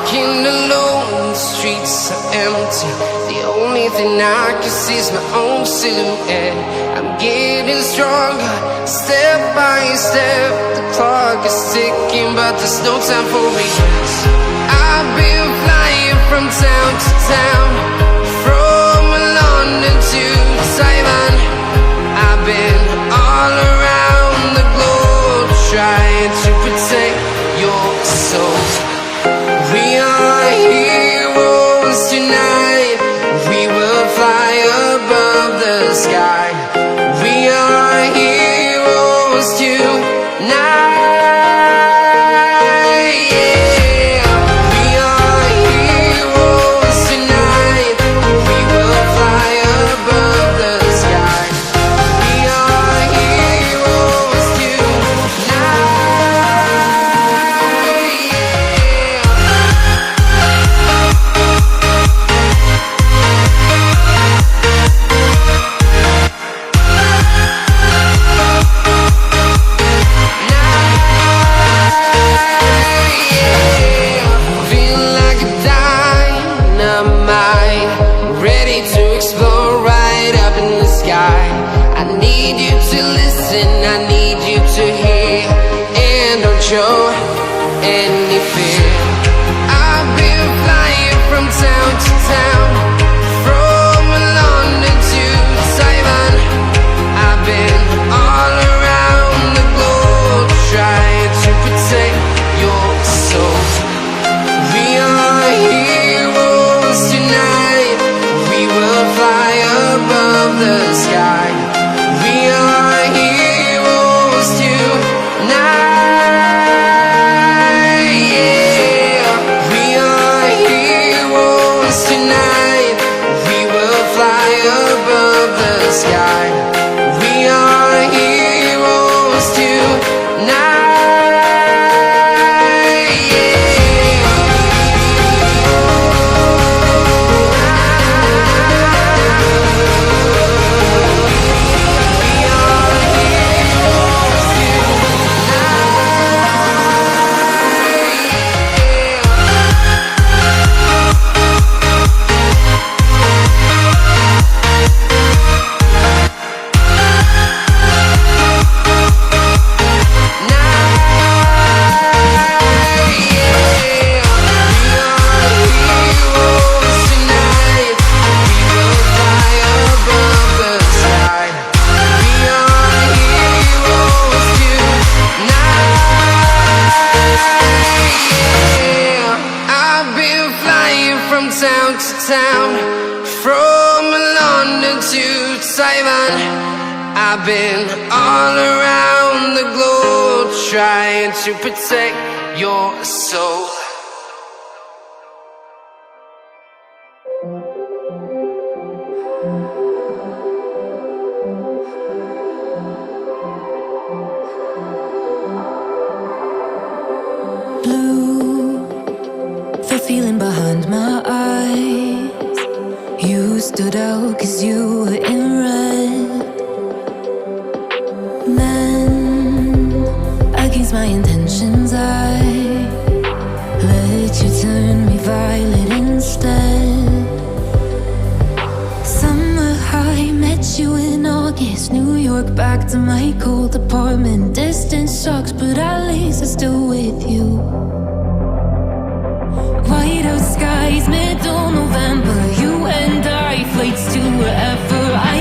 walking alone, the streets are empty. The only thing I can see is my own silhouette. I'm getting stronger, step by step. The clock is ticking, but there's no time for regrets. I've been flying from town to town, from London to Taiwan. I've been all around the globe, trying to protect your soul. We are heroes tonight. We will fly above the sky. We are heroes tonight. Yeah. We are heroes tonight. We will fly above the sky. We are heroes tonight. Feel like a dynamite, ready to explode right up in the sky. I need you to listen, I need you to hear, and don't show any fear. I've been flying from town to town, from London to Taiwan. I've been all around the globe, trying to protect your soul. We are heroes tonight. We will fly above the sky. We are heroes tonight. Yeah. We are heroes tonight. We will fly above the sky. We are heroes tonight. Town to town, from London to Taiwan. I've been all around the globe, trying to protect your soul. Blue, the feeling behind my eyes. You stood out 'cause you were in red. Men, against my intentions, I let you turn me violet instead. Summer high, met you in August. New York, back to my cold apartment. Distance sucks, but at least I'm still with you. White out skies, middle November. You and I, flights to wherever. I